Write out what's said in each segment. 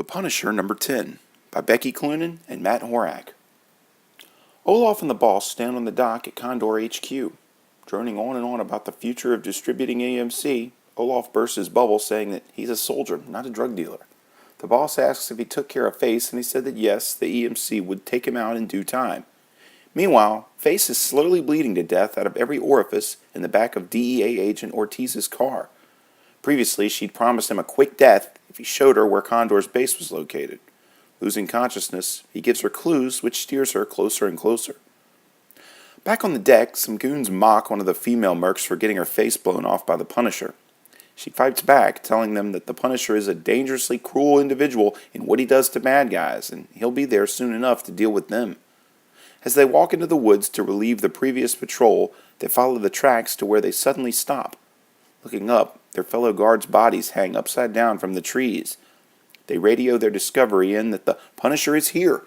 The Punisher number 10 by Becky, Cloonan, and Matt Horak. Olaf and the boss stand on the dock at Condor HQ. Droning on and on about the future of distributing AMC, Olaf bursts his bubble saying that he's a soldier, not a drug dealer. The boss asks if he took care of Face, and he said that yes, the EMC would take him out in due time. Meanwhile, Face is slowly bleeding to death out of every orifice in the back of DEA Agent Ortiz's car. Previously, she'd promised him a quick death if he showed her where Condor's base was located. Losing consciousness, he gives her clues which steers her closer and closer. Back on the deck, some goons mock one of the female mercs for getting her face blown off by the Punisher. She fights back, telling them that the Punisher is a dangerously cruel individual in what he does to bad guys, and he'll be there soon enough to deal with them. As they walk into the woods to relieve the previous patrol, they follow the tracks to where they suddenly stop. Looking up, their fellow guards' bodies hang upside down from the trees. They radio their discovery in that the Punisher is here.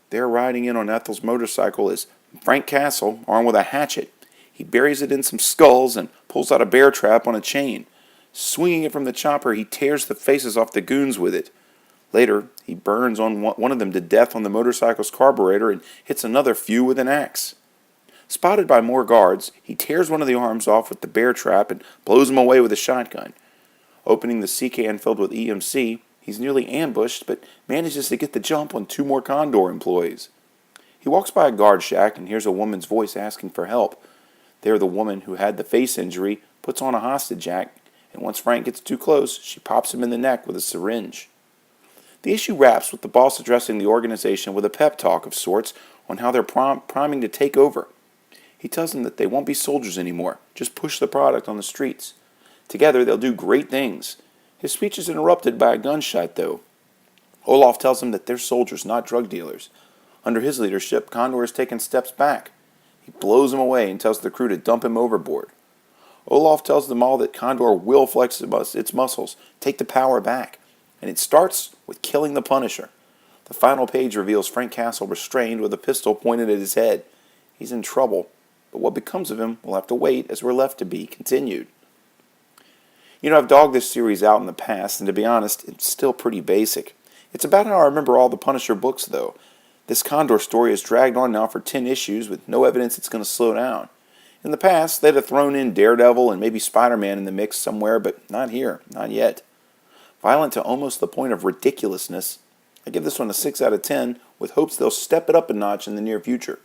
There, riding in on Ethel's motorcycle, is Frank Castle, armed with a hatchet. He buries it in some skulls and pulls out a bear trap on a chain. Swinging it from the chopper, he tears the faces off the goons with it. Later, he burns on one of them to death on the motorcycle's carburetor and hits another few with an axe. Spotted by more guards, he tears one of the arms off with the bear trap and blows him away with a shotgun. Opening the sea can filled with EMC, he's nearly ambushed, but manages to get the jump on two more Condor employees. He walks by a guard shack and hears a woman's voice asking for help. There, the woman who had the face injury puts on a hostage act, and once Frank gets too close, she pops him in the neck with a syringe. The issue wraps with the boss addressing the organization with a pep talk of sorts on how they're priming to take over. He tells them that they won't be soldiers anymore, just push the product on the streets. Together, they'll do great things. His speech is interrupted by a gunshot, though. Olaf tells them that they're soldiers, not drug dealers. Under his leadership, Condor has taken steps back. He blows him away and tells the crew to dump him overboard. Olaf tells them all that Condor will flex its muscles, take the power back. And it starts with killing the Punisher. The final page reveals Frank Castle restrained with a pistol pointed at his head. He's in trouble. But what becomes of him will have to wait, as we're left to be continued. You know, I've dogged this series out in the past, and to be honest, it's still pretty basic. It's about how I remember all the Punisher books, though. This Condor story has dragged on now for 10 issues with no evidence it's going to slow down. In the past, they'd have thrown in Daredevil and maybe Spider-Man in the mix somewhere, but not here, not yet. Violent to almost the point of ridiculousness, I give this one a 6 out of 10, with hopes they'll step it up a notch in the near future.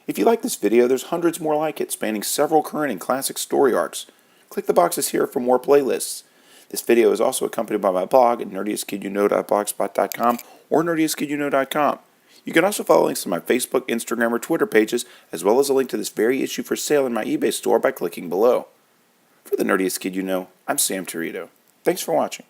If you like this video, there's hundreds more like it, spanning several current and classic story arcs. Click the boxes here for more playlists. This video is also accompanied by my blog at nerdiestkidyouknow.blogspot.com or nerdiestkidyouknow.com. You can also follow links to my Facebook, Instagram, or Twitter pages, as well as a link to this very issue for sale in my eBay store by clicking below. For the Nerdiest Kid You Know, I'm Sam Torito. Thanks for watching.